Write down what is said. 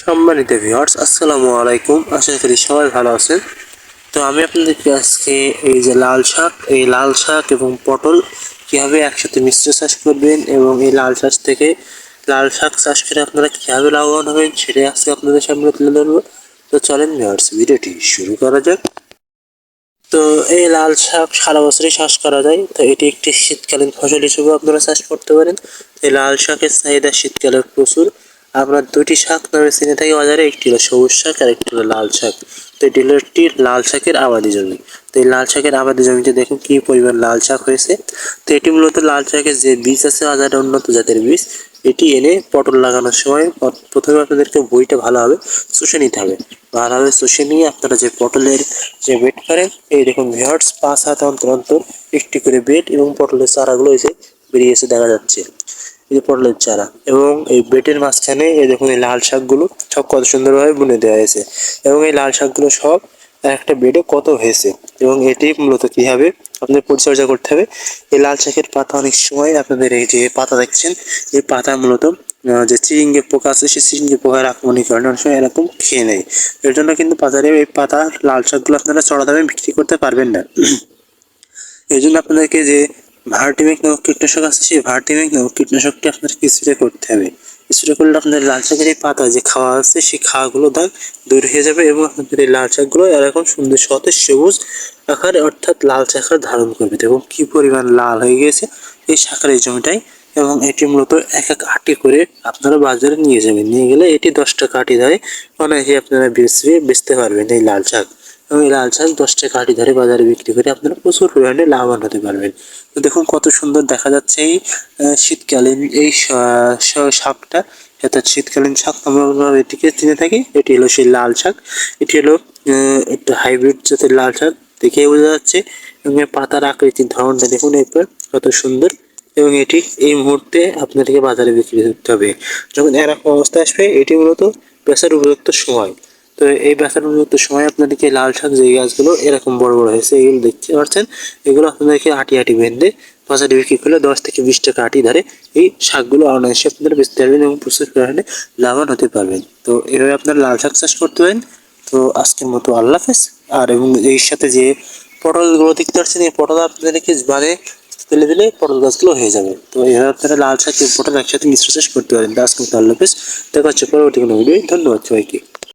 সম্মানিত ভিউয়ার্স, আসসালামু আলাইকুম। আশা করি সবাই ভালো আছেন। তো আমি আপনাদেরকে আজকে এই যে লাল শাক এবং পটল কীভাবে একসাথে মিশ্র চাষ করবেন এবং এই লাল শাক থেকে লাল শাক চাষ করে আপনারা কীভাবে লাভবান হবেন সেটাই আজকে আপনাদের সামনে তুলে ধরবো। তো চলেন ভিউয়ার্স, ভিডিওটি শুরু করা যাক। তো এই লাল শাক সারা বছরই চাষ করা যায়। তো এটি একটি শীতকালীন ফসল হিসেবে আপনারা চাষ করতে পারেন। এই লাল শাকের চাহিদা শীতকালে প্রচুর। আমরা দুটি শাক নামে চিনে থাকি বাজারে, একটি হলো সবুজ শাক আর একটি হলো লাল শাক। তো এটি হলো একটি লাল শাকের আবাদি জমি। তো এই লাল শাকের আবাদি জমিতে দেখুন কি পরিমাণ লাল শাক হয়েছে। তো এটি মূলত লাল শাকের যে বীজ আছে বাজারে উন্নত জাতের বীজ, এটি এনে পটল লাগানোর সময় প্রথমে আপনাদেরকে বইটা ভালোভাবে শুষে নিতে হবে। ভালোভাবে শুষে নিয়ে আপনারা যে পটলের যে বেড করেন, এই দেখুন ভিউয়ার্স 5 হাত অন্তর অন্তর একটি করে বেড এবং পটলের চারাগুলো এসে বেরিয়ে এসে দেখা যাচ্ছে। এই যে পটলের চারা এবং এই বেডের মাঝখানে এই দেখুন এই লাল শাকগুলো সব কত সুন্দরভাবে বুনে দেওয়া হয়েছে এবং এই লাল শাকগুলো সব একটা বেডে কত হয়েছে এবং এটি মূলত কীভাবে আপনাদের পরিচর্যা করতে হবে। এই লাল শাকের পাতা অনেক সময় আপনাদের এই যে পাতা দেখছেন, এই পাতা মূলত যে চিরিঙ্গি পোকা আছে, সেই চিরিঙ্গি পোকার আক্রমণের কারণে অনেক সময় এরকম খেয়ে নেয়। এর জন্য কিন্তু বাজারে এই পাতা লাল শাকগুলো আপনারা চড়া দামে বিক্রি করতে পারবেন না। এই জন্য আপনাদেরকে যে ভার্টিমেক নামক কীটনাশক আছে, সেই ভার্টিমেক নামক কীটনাশকটি আপনাদেরকে স্প্রে করতে হবে। স্প্রে করলে আপনাদের লাল শাকের এই পাতা যে খাওয়া আছে, সেই খাওয়াগুলো দাগ দূর হয়ে যাবে এবং আপনাদের এই লাল শাকগুলো এরকম সুন্দর সতেজ সবুজ আকারে অর্থাৎ লাল শাক ধারণ করবে। এবং কি পরিমাণ লাল হয়ে গেছে এই শাকের এই জমিটাই। এবং এটি মূলত এক এক আটি করে আপনারা বাজারে নিয়ে যাবেন, নিয়ে গেলে এটি 10 টাকা আটি ধরে অনায়াসে আপনারা বেচতে পারবেন এই লাল শাক। এবং এই লাল শাক 10 টাকা আটি ধরে বাজারে বিক্রি করে আপনারা প্রচুর পরিমাণে লাভবান হতে পারবেন। তো দেখুন কত সুন্দর দেখা যাচ্ছে এই শীতকালীন এই শাকটা, অর্থাৎ শীতকালীন শাক আমরা এটিকে চিনে থাকি। এটি হলো সেই লাল শাক। এটি হলো একটা হাইব্রিড জাতের লাল শাক, দেখেই বোঝা যাচ্ছে। এবং এর পাতার আকৃতির ধরনটা দেখুন একবার কত সুন্দর। এবং এটি এই মুহূর্তে আপনাদেরকে বাজারে বিক্রি করতে হবে। যখন এরকম অবস্থা আসবে, এটি মূলত বেচার উপযুক্ত সময়। তো এই বেচার উপযুক্ত সময় আপনাদেরকে লাল শাক যে গাছগুলো এরকম বড় বড় হয়েছে, এগুলো দেখতে পাচ্ছেন, এগুলো আপনাদেরকে আটি আটি বেঁধে বাজারে বিক্রি করলে 10 থেকে 20 টাকা আটি ধরে এই শাকগুলো অনায়াসে আপনারা বেচতে পারবেন এবং প্রচুর পরিমাণে লাভবান হতে পারবেন। তো এভাবে আপনারা লাল শাক চাষ করতে পারেন। তো আজকের মতো আল্লাহ হাফেজ। আর এবং এর সাথে যে পটলগুলো দেখতে পাচ্ছেন, এই পটল আপনাদেরকে মানে ফেলে দিলে পটল গাছগুলো হয়ে যাবে। তো এভাবে আপনারা লাল শাক এবং পটল একসাথে মিশ্র চাষ করতে পারেন। তো আজকের মতো আল্লাহ হাফেজ। দেখা হচ্ছে পরবর্তী কোনো ভিডিও। ধন্যবাদ সবাইকে।